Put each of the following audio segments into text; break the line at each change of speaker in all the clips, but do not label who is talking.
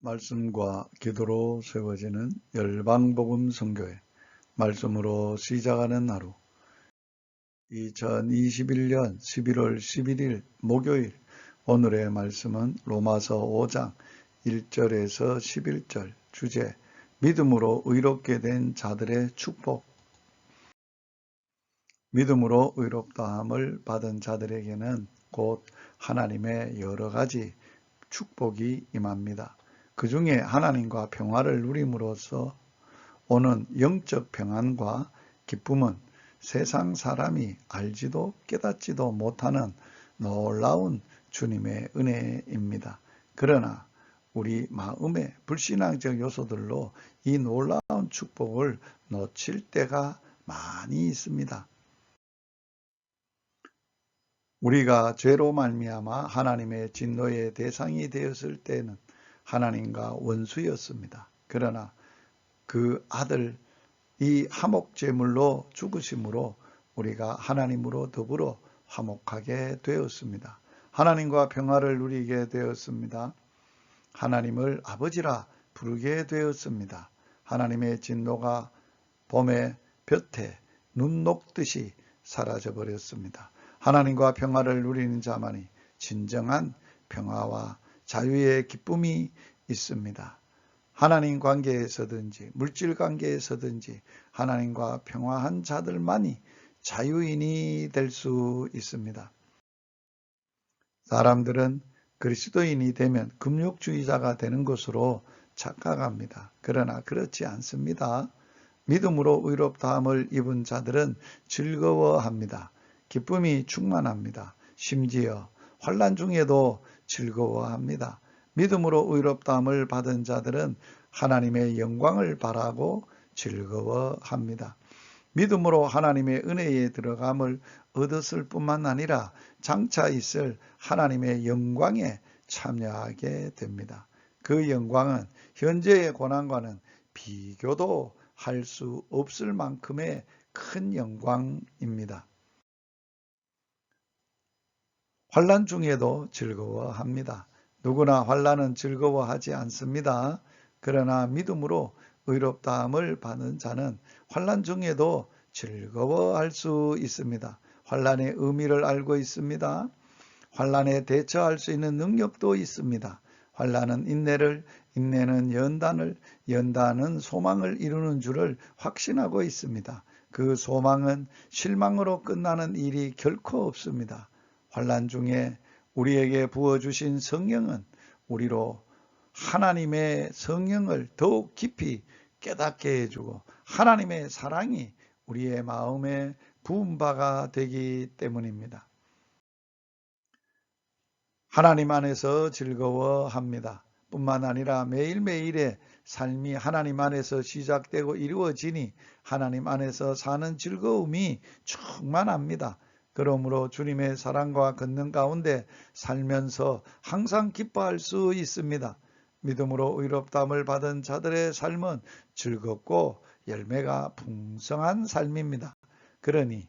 말씀과 기도로 세워지는 열방복음 선교회 말씀으로 시작하는 하루 2021년 11월 11일 목요일 오늘의 말씀은 로마서 5장 1절에서 11절 주제 믿음으로 의롭게 된 자들의 축복. 믿음으로 의롭다함을 받은 자들에게는 곧 하나님의 여러 가지 축복이 임합니다. 그 중에 하나님과 평화를 누림으로써 오는 영적 평안과 기쁨은 세상 사람이 알지도 깨닫지도 못하는 놀라운 주님의 은혜입니다. 그러나 우리 마음의 불신앙적 요소들로 이 놀라운 축복을 놓칠 때가 많이 있습니다. 우리가 죄로 말미암아 하나님의 진노의 대상이 되었을 때는 하나님과 원수였습니다. 그러나 그 아들 이 화목제물로 죽으심으로 우리가 하나님으로 더불어 화목하게 되었습니다. 하나님과 평화를 누리게 되었습니다. 하나님을 아버지라 부르게 되었습니다. 하나님의 진노가 봄의 볕에 눈 녹듯이 사라져 버렸습니다. 하나님과 평화를 누리는 자만이 진정한 평화와 자유의 기쁨이 있습니다. 하나님 관계에서든지 물질 관계에서든지 하나님과 평화한 자들만이 자유인이 될 수 있습니다. 사람들은 그리스도인이 되면 금욕주의자가 되는 것으로 착각합니다. 그러나 그렇지 않습니다. 믿음으로 의롭다함을 입은 자들은 즐거워합니다. 기쁨이 충만합니다. 심지어 환난 중에도 즐거워합니다. 믿음으로 의롭다함을 받은 자들은 하나님의 영광을 바라고 즐거워합니다. 믿음으로 하나님의 은혜에 들어감을 얻었을 뿐만 아니라 장차 있을 하나님의 영광에 참여하게 됩니다. 그 영광은 현재의 고난과는 비교도 할 수 없을 만큼의 큰 영광입니다. 환난 중에도 즐거워합니다. 누구나 환난은 즐거워하지 않습니다. 그러나 믿음으로 의롭다함을 받는 자는 환난 중에도 즐거워할 수 있습니다. 환난의 의미를 알고 있습니다. 환난에 대처할 수 있는 능력도 있습니다. 환난은 인내를, 인내는 연단을, 연단은 소망을 이루는 줄을 확신하고 있습니다. 그 소망은 실망으로 끝나는 일이 결코 없습니다. 환난 중에 우리에게 부어주신 성령은 우리로 하나님의 성령을 더욱 깊이 깨닫게 해주고 하나님의 사랑이 우리의 마음에 부은 바가 되기 때문입니다. 하나님 안에서 즐거워합니다. 뿐만 아니라 매일매일의 삶이 하나님 안에서 시작되고 이루어지니 하나님 안에서 사는 즐거움이 충만합니다. 그러므로 주님의 사랑과 권능 가운데 살면서 항상 기뻐할 수 있습니다. 믿음으로 의롭다함을 받은 자들의 삶은 즐겁고 열매가 풍성한 삶입니다. 그러니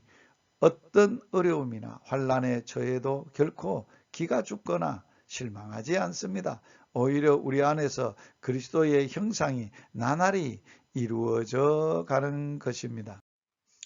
어떤 어려움이나 환난에 처해도 결코 기가 죽거나 실망하지 않습니다. 오히려 우리 안에서 그리스도의 형상이 나날이 이루어져 가는 것입니다.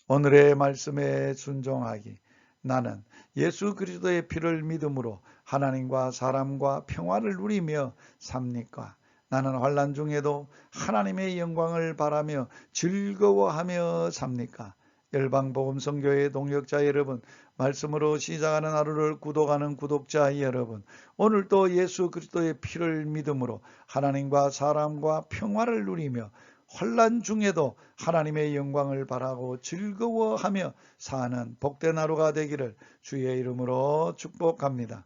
오늘의 말씀에 순종하기. 나는 예수 그리스도의 피를 믿음으로 하나님과 사람과 평화를 누리며 삽니까? 나는 환난 중에도 하나님의 영광을 바라며 즐거워하며 삽니까? 열방복음 선교회 동역자 여러분, 말씀으로 시작하는 하루를 구독하는 구독자 여러분, 오늘도 예수 그리스도의 피를 믿음으로 하나님과 사람과 평화를 누리며 환난 중에도 하나님의 영광을 바라고 즐거워하며 사는 복된 하루가 되기를 주의 이름으로 축복합니다.